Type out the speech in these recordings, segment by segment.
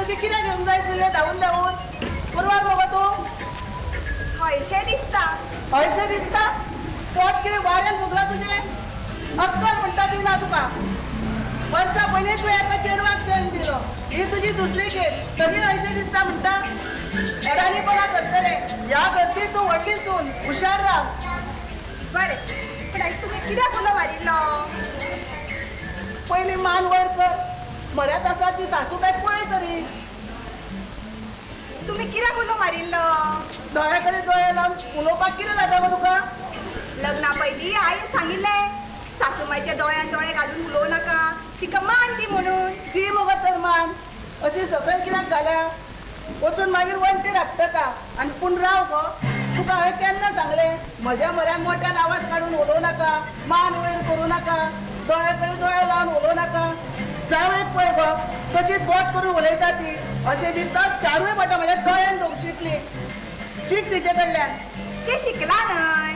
तुझी कितें घेऊन जाय आशिल्लें धांवून धांवून पुरवार बाबा तूं हयशे दिसता हयशें दिसता पोट कितें वाऱ्यान फुगला तुजें अक्कल म्हणटा ती ना तुका वर्सा पयलीं तूं एका चेडवाक जन्म दिलो ही तुजी दुसरी खेप तरी हयशें दिसता म्हणटा एडाणीपणा करतले ह्या गर्दीत तूं व्हडली सून हुशार राव बरें पूण आयज तुमी कित्याक उलो मारिल्लो पयलीं मान वयर कर म्हऱ्यांत आसा ती सासू काय पळय तरी तुमी कित्याक उलो मारिल्लो दोळ्या कडेन दोळे लावन उलोवपाक कितें जाता गो तुका लग्ना पयलीं आई सांगिल्लें सासूमाईच्या दोळ्यान दोळे घालून उलोव नाका तिका मान दी म्हणून ती मगो तर मान अशी सकयल कित्याक घाल्या वचून मागीर वणटी धाडटता आनी पूण राव गो तुका हांवें केन्ना सांगलें म्हज्या म्हऱ्यान मोठ्यान आवाज काडून उलोव नाका मान वयर करूं नाका दोळ्या कडेन दोळे लावन उलोव नाका जावं एक पळय गो कशी बोट करून उलयता ती अशें दिसता चारूय बोटां म्हज्या दोळ्यान जावंक शिकली शीक तिचे कडल्यान ते शिकला न्हय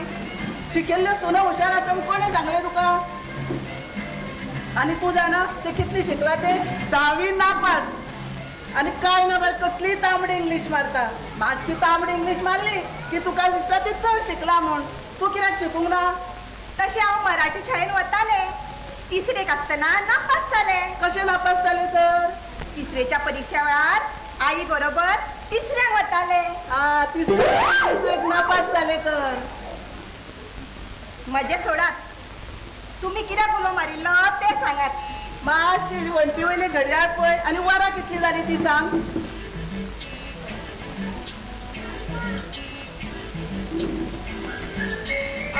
शिकिल्ल्यो सुनो हुशार आसा म्हूण कोणें सांगलें तुका आनी तूं जाणा ते कितली शिकला ते 10वी नापास आनी कांय ना बरें कसली तांबडी इंग्लीश मारता मातशी तांबडी इंग्लीश मारली की तुका दिसता ती चड शिकला म्हूण तूं कित्याक शिकूंक ना तशें हांव मराठी शाळेन वतालें तिसरेक आसतना नापास जालें कशें नापास जालें तर तिसरेच्या परीक्षा वेळार आई बरोबर तिसऱ्यांक वतालें तिसरेक नापास जालें तर मजे सोडात तुम्ही कित्याक उलो मारिल्लो ते सांगात मातशी वणटी वयली घडयाळ पळय आनी वरां कितली जाली ती सांग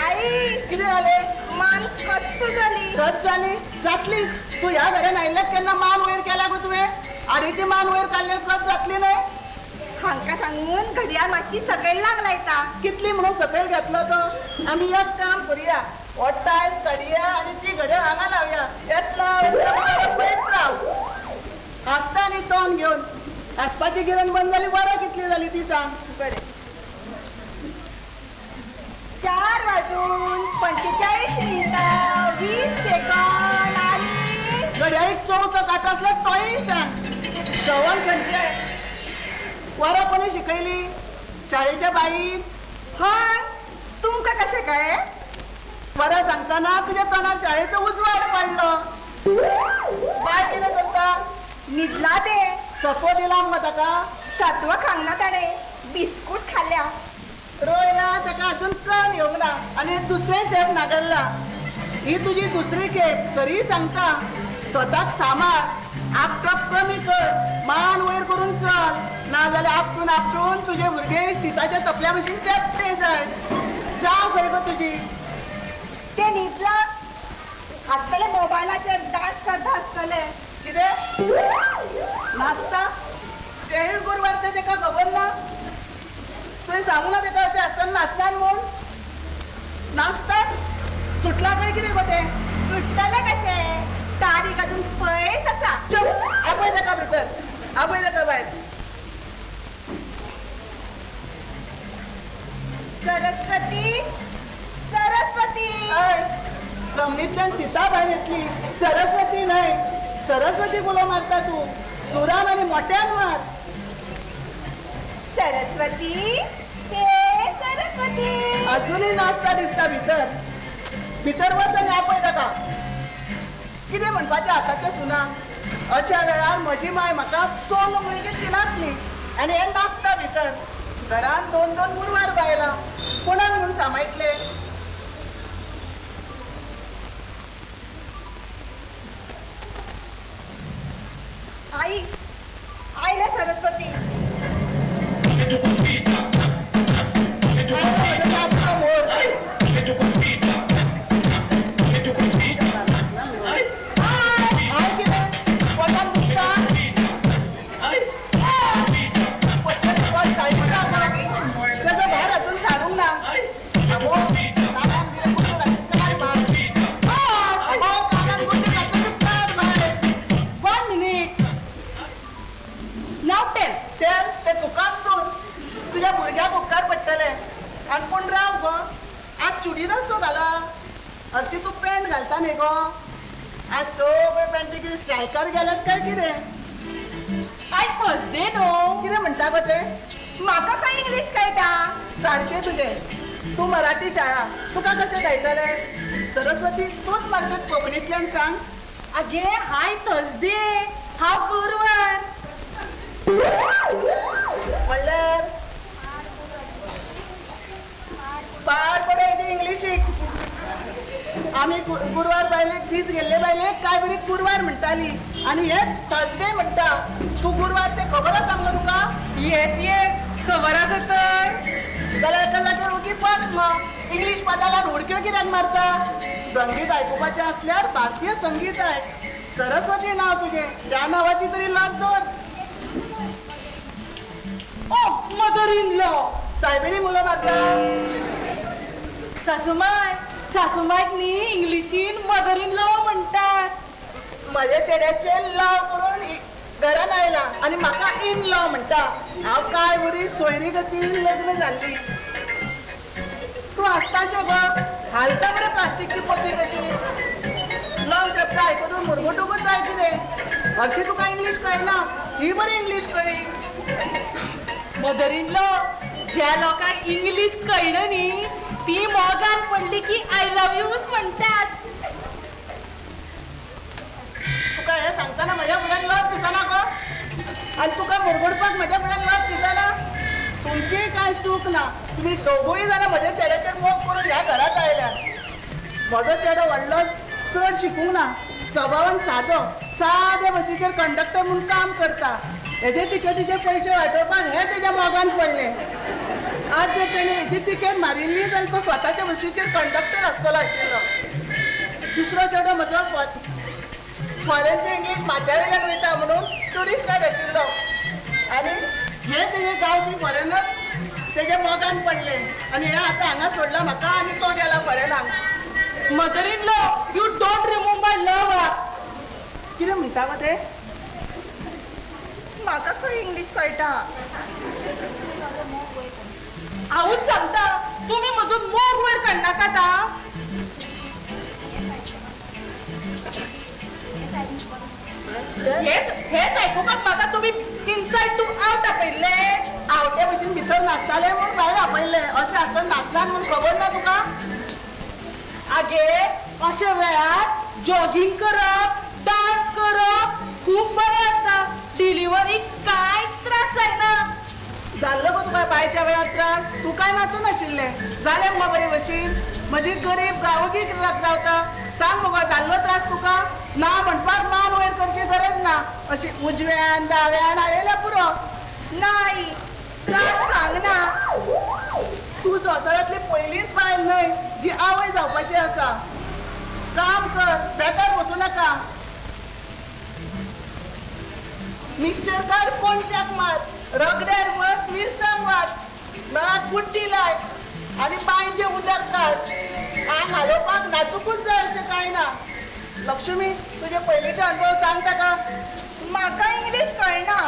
आई कितें जालें मान कच्च जाली खत जाली जातली तूं ह्या घरान आयिल्ल्याक केन्ना मान वयर केला गो तुवें आडीची मान वयर काडल्यार खत जातली न्हय हांकां सांगून घडयाळ मातशी सकयल लायता कितली म्हणून सकयल घेतलो तो आमी एक काम करुया हो टायल्स काडया आनी ती घडयाळ हांगा लावया पळयत राव हांसता न्ही तोंड घेवन हांसपाची गिरण बंद जाली वरां कितली जाली ती सांग बरें 4:45 मिनिटां 20 सेकंद आनी घडयाळीक चवथो कांटो आसलो तोयी सांग सवण खंयचे वरां कोणी शिकयली शाळेच्या बाईन हय तुमकां कशें कळ्ळें वरां सांगतना तुज्या तोंडार शाळेचो उजवाड पडलो बाय कितें करता न्हिदला ते सत्व दिला मग ताका सत्व खांक ना ताणें बिस्कूट खाल्ल्या रोयला ताका अजून कण येवंक ना आनी दुसरें शेप नागरला ही तुजी दुसरी खेप तरी सांगता स्वताक सांबाळ आपटप कमी कर मान वयर करून चल नाजाल्यार आपटून आपटून तुजे भुरगे शिताच्या तपल्या भशेन चेपटे जाय जाव खंय गो तुजी ते न्हिदला आसतले मोबायलाचेर डान्स करता आसतले कितें नाचता तेय गुरवार ते ताका खबर ना तुवें सांगू ना ताका अशें आसतना नाचतात म्हूण नाचता सुटला काय कितें गो तें सुट्टले कशें तारीख अजून पयस आसा आपय ताका भितर आपय ताका भायर सरस्वती सरस्वती जमनींतल्यान सीता भायर येतली सरस्वती न्हय सरस्वती उलो मारता तूं सुरान आनी मोठ्यान मार सरस्वती हे सरस्वती अजुनूय नाचता दिसता भितर भितर वच आनी आपय ताका कितें म्हणपाचें आतांच्या सुनाक अशा वेळार म्हजी माय म्हाका चोल मुलगी ती नासली आनी हे नाचता भितर घरान 2-2 गुरवार बायलां कोणाक म्हणून सांबाळटले आई आयले सरस्वती हरशी तू पॅन्ट घालता न्ही गो आज सगळे पॅन्टीक स्ट्रायकर गेल्यात काय कितें आयज फर्स्ट डे न्हू. कितें म्हणटा गो ते? म्हाका काय इंग्लिश कळटा. सारकें तुजें. तू मराठी शाळा, तुका कशें कळटले? सरस्वती, तूच मातशें कोंकणींतल्यान सांग. आगे हाय थर्सडे, हांव गुरुवार. म्हणल्यार पाड पडे इंग्लिशीक. आमी गुरुवार बायलेक दीस गेल्ले बायलेक काय बरी गुरुवार म्हणटाली आनी हे थर्सडे म्हणटा. तू गुरुवार ते खबर आसा मगो तुका? येस येस, खबर आसा तर. जाल्यार एका जाग्यार उगी बस मग. इंग्लीश पदाला उडक्यो कित्याक मारता? संगीत आयकुपाचें असल्यार भारतीय संगीत आयक. सरस्वती नांव तुजें, त्या नांवाची तरी लाज दवर. ओ मदर इन लॉ. सायबिणी मुलं मारता. सासूमाय, सासूमायक न्ही इंग्लिशीन मदर इन लॉ म्हणटात. म्हज्या चेड्याचे लव करून घरान आयला आनी म्हाका इन लॉ म्हणटा. हांव काय बरी सोयरी गतीन लग्न जाल्ली. तूं आसताचें गो, हालता बरें प्लास्टीकची पोती कशी. लव शब्द आयकून मुरमुटूकूच जाय कितें. हरशी तुका इंग्लीश कळना, ही बरी इंग्लीश कळ्ळी. मदर इन लॉ, ज्या लोकांक इंग्लिश कळना न्ही ती मोगान पडली की आय लव्ह यूच म्हणटात. तुका हे सांगतना म्हज्या फुड्यान लज दिसना गो? आनी तुका मुरमुडपाक म्हज्या फुड्यान लज दिसना? तुमची कांय चूक ना. तुमी दोगूय जाणां म्हज्या चेड्याचेर मोग करून ह्या घरांत आयल्या. म्हजो चेडो व्हडलो चड शिकूंक ना. स्वभावान सादो, सादे बसीचेर कंडक्टर म्हणून काम करता. हेजे तिकेटीचे पयशे वांटोवपाक हे तेज्या मोगान पडले. आज जर तेणे हेजी तिकेट मारिल्ली जाल्यार तो स्वताच्या बसीचेर कंडक्टर आसतलो आशिल्लो. दुसरो चेडो म्हजो फॉरेनचे इंग्लीश म्हाज्या वयल्यान वयता म्हणून ट्युरिस्टाक आशिल्लो. आनी हे तेजे गांवठी फॉरेनर तेजे मोगान पडले. आनी हे आतां हांगा सोडला म्हाका आनी तो गेला फॉरेनाक. Mother in law, you don't remove my love. कितें म्हणटा गो ते? म्हाका खंय इंग्लिश कळटा. हांवूच सांगता, तुमी म्हजो मोग वयर काडनाकात आतां. हेच आयकुपाक म्हाका तुमी इनसायड टू आउट आपयल्ले. आवटे भशेन भितर नाचताले म्हूण भायर आपयल्ले. अशें आसतना नाचनात म्हूण खबर ना तुका? आगे अशा वेळार जॉगिंग करप, डान्स करप खूब बरें आसता. डिलिव्हरीक कांयच त्रास जायना. जाल्लो गो तुका बायच्या वेळार त्रास? तूं काय नाचून आशिल्लें? जालें मगो बरे भशेन. म्हजी गरीब गांवगी कित्याक रावता? सांग मगो, जाल्लो त्रास तुका? ना म्हणपाक मान वयर करची गरज ना. अशी उजव्यान दाव्यान आयल्या पुरो. नाही, त्रास सांगना. तूं संवसारांतली पयलीच बायल न्हय जी आवय जावपाची आसा. काम कर, बेकार वचूं नाका. मिक्सर काड, कोनशाक मार, रगड्यार बस, मिरसांग वाट, नळाक बुड्डी लाय आनी बांयचें उदक काड. आंग हालोवपाक नाचूकूच जाय अशें कांय ना. लक्ष्मी, तुजे पयलींचे अनुभव सांग ताका. म्हाका इंग्लिश कळना.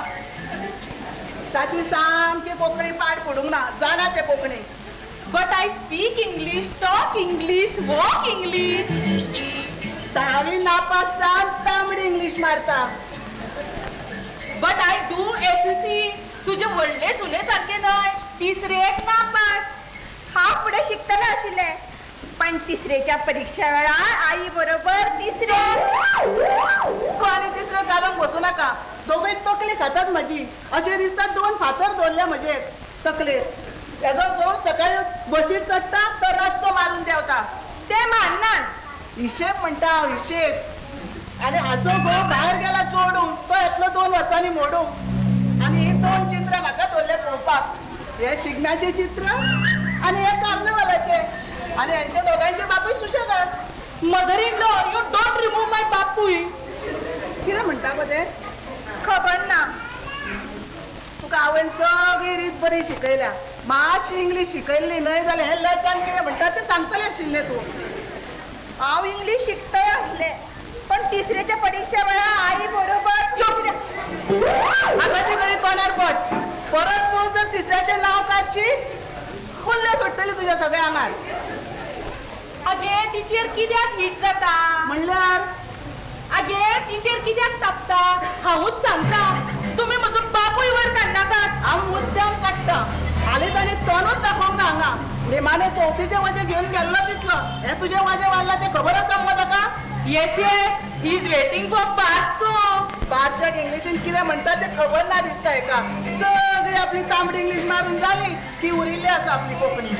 ताची सामकी कोंकणी पाड पडूंक ना. जाणा तें Konkani. But I speak English, talk English, walk English. 10वी नापास जावन तांबडी इंग्लीश मारता. But I do SSC. तुजे व्हडले सुने सारखे न्हय, तिसरेक नापास. हांव फुडें शिकतलें आशिल्लें, पण तिसरेच्या परीक्षा वेळार आई बरोबर तिसरे. तूं आनी तिसरें घालूंक बसूं नाका. दोगूय तकली खातात म्हजी. अशें दिसता 2 फातर दवरल्या म्हजेर तकलेर. हेजो घोव सकाळी बसीर चडटा तो रस्तो मारून देंवता. ते माननात. हिशेब म्हणटा हांव, हिशेब. आनी हाचो घोव भायर गेला चोडूंक, तो येतलो 2 वर्सांनी मोडूंक. आनी ही 2 चित्रां म्हाका दवरले पळोवपाक. हे शिगम्याचें चित्र आनी हे कार्नवालाचें. आनी हेंचे दोगांयचे बापूय सुशेगाद. Mother in law, you don't remove my बापूय. कितें म्हणटा गो ते? खबर ना. तुका हांवें सगळी रीत बरी शिकयल्या. मातशी इंग्लीश शिकयल्ली न्हय जाल्यार हे लजान कितें म्हणटा तें सांगतलें आशिल्लें तूं. हांव इंग्लिश शिकतय आसलें, पण तिसरेच्या परीक्षा वेळार आई बरोबर आताची घडी तोंडार पड. परत पळोवन जर तिसऱ्याचें नांव काडशी फुल्ले सुट्टली तुज्या सगळ्या आंगार. आगे टिचर कित्याक हीट जाता? म्हणल्यार आगे टिचर कित्याक तापता? हांवूच सांगता, तुमी म्हजो बापूय वर काडनाकात. हांव मुद्दाम काडटा. हालीं ताणें तोंडूच दाखोवंक ना हांगा. निमाणे चवथीचे वाजे घेवन गेल्लो तितलो. हे तुजे वाजे वाडला ते खबर आसा मगो ताका? Yes yes, he is waiting for पार्सो. पार्शाक इंग्लिशीन कितें म्हणटा ते खबर ना दिसता हेका. सगळी आपली तांबडी इंग्लीश मारून जाली की उरिल्ली आसा आपली कोंकणी.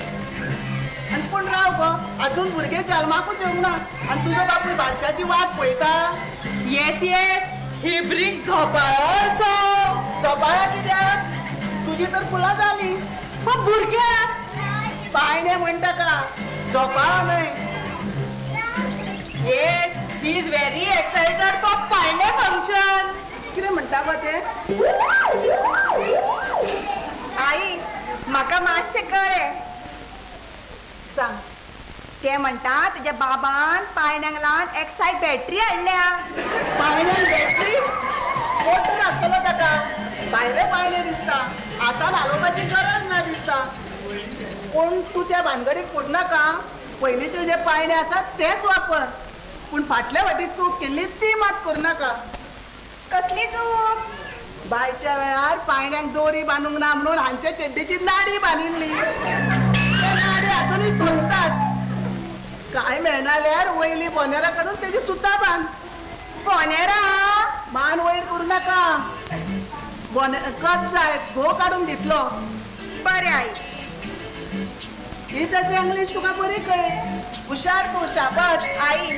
आनी पूण राव गो, अजून भुरगे जल्माकूच येवंक ना आनी तुजो बापूय बारशाची वाट पळयता. येस येस, ही ब्रिंग झोपाळो. झोपाळ्या कित्याक? तुजी तर फुलां जाली. पण भुरग्या पायणे म्हणटा का, झोपाळो न्हय. Yes, he is very excited for पायणे फंक्शन. कितें म्हणटा गो ते? आई म्हाका मातशें कळ्ळें. सांग. ते म्हणटा तुज्या बाबान पायण्याक लावन एक्सायट बॅटरी हाडल्या. पायण्यान बॅटरी मोटर आसतलो ताका. भायले पायणे दिसता. हातान हालोवपाची गरज ना दिसता. पूण तूं त्या भानगडीक पडनाका. पयलींचे जे पायणे आसात तेच वापर. पूण फाटल्या फाटी चूक केल्ली ती मात करनाका. कसली चूक? बायच्या वेळार पायण्यांक दोरी बांदूंक ना म्हणून हांचे चेड्डीची नाडी बांदिल्ली. ते नाडी आजूनय सोदतात. काय मेळनाल्यार वयली बोनेरां काडून तेजी सुतां बांद. पोनेरा मान वयर करूं नाका. कच जाय घो काडून दितलो. बरें आई. ही ताची इंग्लीश तुका बरी कळ्ळी. हुशार तूं. शाबास. आई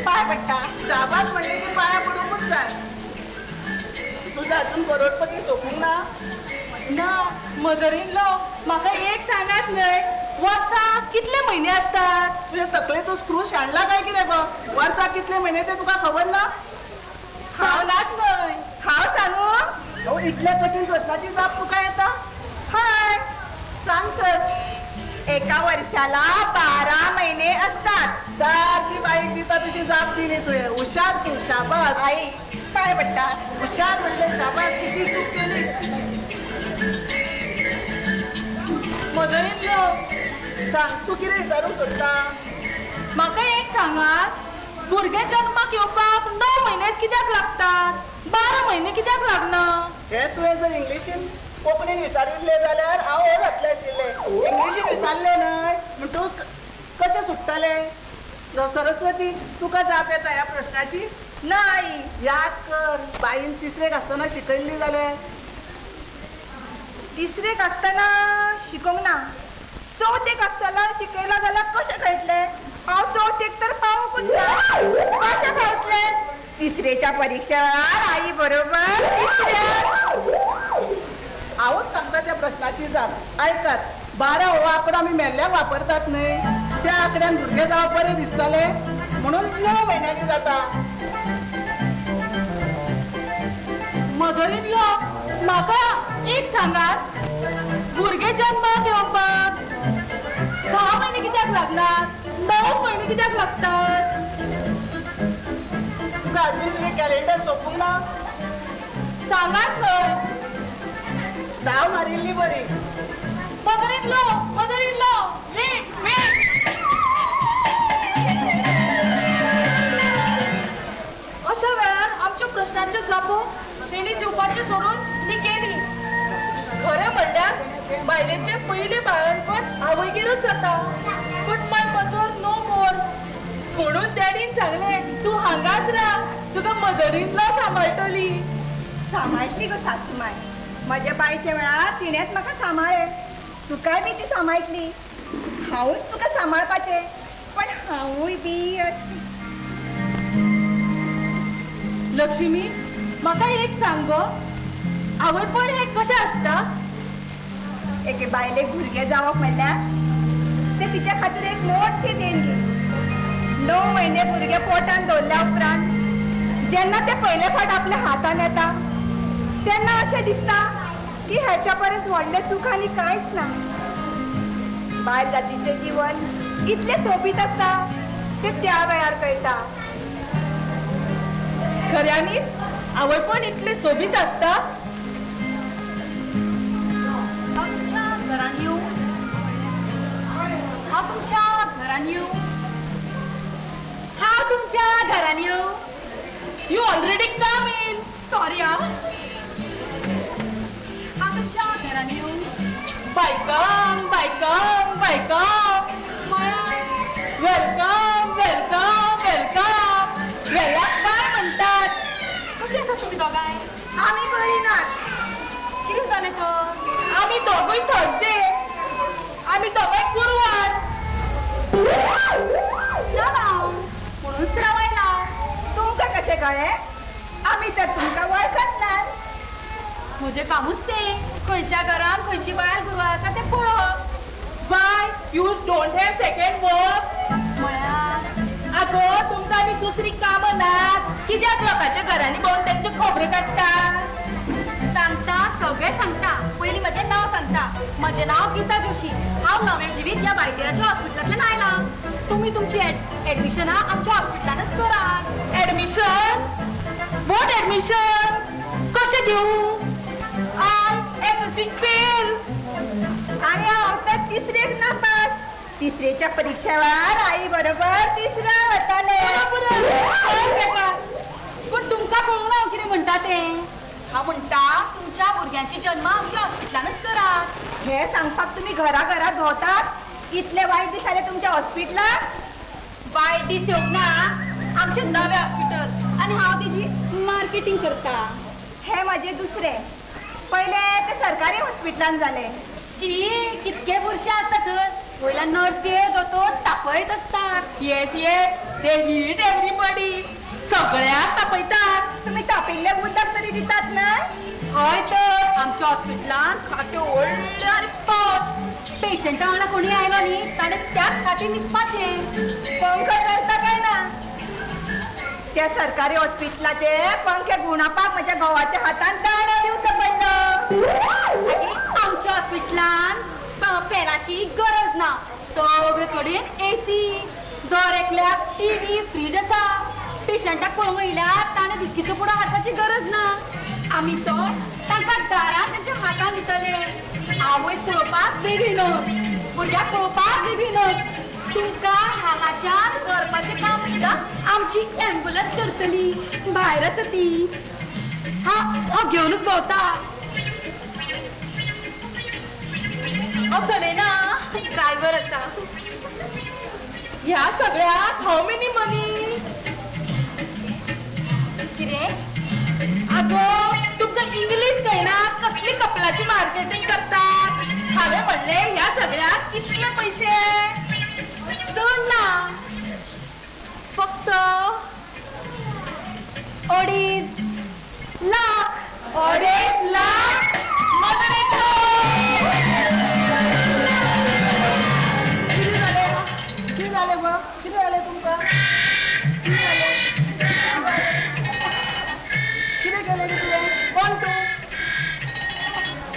पाय पडटा. शाबास म्हणले की पाया पडूंकूच जाय. तुझं अजून करोडपती सोपूंक ना? ना मदर इन लॉ, म्हाका एक सांगात न्हय, वर्साक कितले म्हयने असतात? तुझे तकले तू स्क्रू शाणला काय कितें गो? वर्साक कितले म्हयने ते तुका खबर ना? सांगात न्हय. हांव सांगू? अहो, इतल्या कठीण प्रश्नाची जाप तुका येता? हय. सांग तर. एका वर्षाला 12 महिने असतात. सारखी बाईक दिता तुझी जाप दिली तुवें. हुशार तू. शाबास. आई पाय पडटा. हुशार म्हणले शाबास. किती चूक केली. मदर इन लॉ, सांग तू कितें विचारूंक सोदता? म्हाका एक सांगात, भुरगे जन्माक येवपाक 9 म्हयनेच कित्याक लागतात? 12 म्हयने कित्याक लागना? हे तुवें जर इंग्लिशीन कोंकणीन विचारिल्ले जाल्यार हांव हे घातले आशिल्ले. इंग्लिशीन विचारले न्हय म्हण तूं कशें सुट्टले? सरस्वती, तुका जाप येता ह्या प्रश्नाची? ना आई. याद कर. बाईन तिसरेक आसतना शिकयल्ली जाल्यार. तिसरेक आसतना शिकोंक ना. चवथेक आसतना शिकयला जाल्यार कशें कळटले? हांव चवथेक तर पावूंकूच ना. कशें पावतले? तिसरेच्या परीक्षे वेळार आई बरोबर हांवूच सांगता त्या प्रश्नाची जाप. आयकात. 12 हो आंकडो आमी मेल्ल्याक वापरतात न्हय. त्या आंकड्यान भुरगे जावप बरें दिसताले म्हणून 9 म्हयन्यांनी जाता. मदर इन लॉ, म्हाका एक सांगात, भुरगे जन्माक येवपाक 10 महिने कित्याक लागनात? 9 महिने कित्याक लागतात? तुका अजून तुजें कॅलेंडर सोपूंक ना? सांगात खंय. धाव मारिल्ली बरी. Mother in law, wait wait. अशा वेळार आमच्या प्रश्नांचे जापो तेणी दिवपाचे सोडून ती गेली. खरें म्हणल्यार बायलेचे पयले बाळणपण आवयगेरूच जाता. बट माय मदर नो मोर. म्हणून डॅडीन सांगले, तूं हांगाच राव, तुका मदर इन लॉ सांबाळटली. सांबाळटली गो सासूमाय. म्हज्या बायच्या वेळार तिणेंच म्हाका सांबाळ्ळें. तुकाय बी ती सांबाळटली. हांवूच तुका सांबाळपाचें. पण हांवूय बी अशी. लक्ष्मी, म्हाका एक सांग गो, आवयपण हे कशें आसता? एके बायलेक भुरगे जावप म्हणल्यार ते तिच्या खातीर एक मोठी देणगी. 9 महिने भुरगे पोटान दवरल्या उपरांत जेन्ना ते पयले फावट आपल्या हातान येता तेन्ना अशें दिसता की हेच्या परस व्हडलें सुख आनी कांयच ना. बायल जातीचें जीवन इतलें सोबीत आसता ते त्या वेळार कळटा. खऱ्यांनीच आवयपण इतलें सोबीत आसता? हांव तुमच्या घरान येवं? हांव तुमच्या घरान येवं? हांव तुमच्या घरान येवं? You already come in. Sorry. बायकम बायकम बायकम वेलकम वेलकम वेलकम वेळा काय म्हणतात कशी आसात तुम्ही दोगांय आम्ही बरी नात कितें जालें तर आमी दोगूय थर्सडे आमी दोगांय गुरुवार जाणा म्हणूनच रावायला तुमकां कशें कळ्ळें आमी तर तुमकां वळखत नात म्हजें कामूच तें खंयच्या घरान खंयची बायल गुरवार आसा तें पळोवप by you don't have second work म्हळ्यार आगो तुमकां आनी दुसरी कामां नात कित्याक लोकांच्या घरांनी भोंवन तेंच्यो खबरो काडटा सांगता सगळें सांगता पयलीं म्हजें नांव सांगता म्हजें नांव गीता जोशी हांव नवें जिवीत ह्या बायटेराच्या हॉस्पिटलांतल्यान आयलां तुमी तुमची एडमिशनां आमच्या हॉस्पिटलानच करात एडमिशन वॉट एडमिशन कशें दिवं आय एसएससी फेल आणि हांव तर तिसरेक नापास तिसरेच्या परीक्षा वेळार आई बरोबर तिसऱ्या वताले पूण तुमकां कळूंक ना हांव कितें म्हणटा तें हांव म्हणटा तुमच्या भुरग्यांची जन्म आमच्या हॉस्पिटलानच करात हे सांगपाक तुम्ही घरा भोंवतात इतले वायट दीस जाले तुमच्या हॉस्पिटलाक वायट दीस येवंक ना आमचें नवें हॉस्पिटल आनी हांव तेजी मार्केटिंग करता हे माझे दुसरे पहिले ते सरकारी हॉस्पिटलान जाले शी कितके वर्ष आसता थंय वयल्यान नर्सी दोतोर तापयत आसतात yes yes they heat everybody सगळ्याक तापयतात तुम्ही तापिल्ले उदक तरी दितात ना हय तर आमच्या हॉस्पिटलान खाटे व्हडले आनी पॉश पेशंटा वांगडा कोणी आयलो न्ही ताणें त्याच खाटी न्हिदपाचें पंख करता काय ना त्या सरकारी हॉस्पिटलाचे पंखे गुणापाक माझ्या घोवाच्या हातान दाणा दिवचं पडलं आमच्या हॉस्पिटलान फॅनाची गरज ना सगळे कडेन एसी दर एकल्याक टीव्ही फ्रीज आसा पेशंटाक पळोवंक येयल्यार ताणें बिस्किटो पुडो हाडपाची गरज ना आमी तर तांकां दारान तेंच्या हातान दितले आवय पळोवपाक बेगीनच भुरग्याक पळोवपाक बेगीनच तुमकां हांगाच्यान करपाचें काम सुद्दां आमची एम्बुलन्स करतली भायर आसा ती हांव घेवनूच भोंवता हांव चलयना ड्रायव्हर आसा ह्या सगळ्याक हाव मेनी मनी कितें आगो तुमकां इंग्लीश कळना कसली कपलाची मार्केटिंग करतात हांवें म्हणलें ह्या सगळ्याक कितले पयशे चड ना फक्त 2.5 लाख 2.5 लाख किती झाले बघ किती झाले तुमका किती केले की तुला कोण तू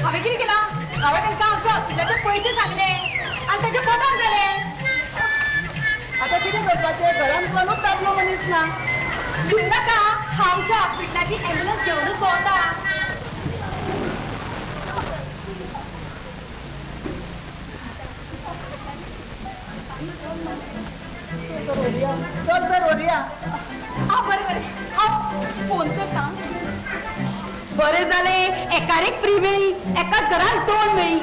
हांवें कितें केलां हांवें तांकां आमच्या हॉस्पिटलाचे पयशे सांगले आनी ताचे पोटान गेले आता किती करपाचे घरान कोणूच तापलो मनीस ना भिवू नाका हांव आमच्या हॉस्पिटलाची एम्बुलन्स घेवनूच भोंवता चल तर ओरिया बरें बरें हांव फोन करता बरें जालें एकार एक फ्री मेळ्ळी एकाच घरान 2 मेळ्ळी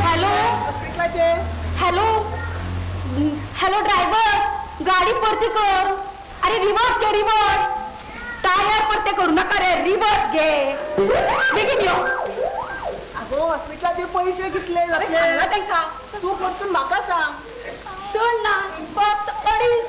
हॅलो हॉस्पिटलाचे हॅलो हॅलो ड्रायव्हर गाडी परती कर अरे रिवर्स घे रिवर्स टायर परते करू नका रे रिवर्स घे बेगीन यो अगो हॉस्पिटलाचे पैसे कितले सांगला जातले तांकां तू परतून म्हाका सांग चड ना फक्त 2.5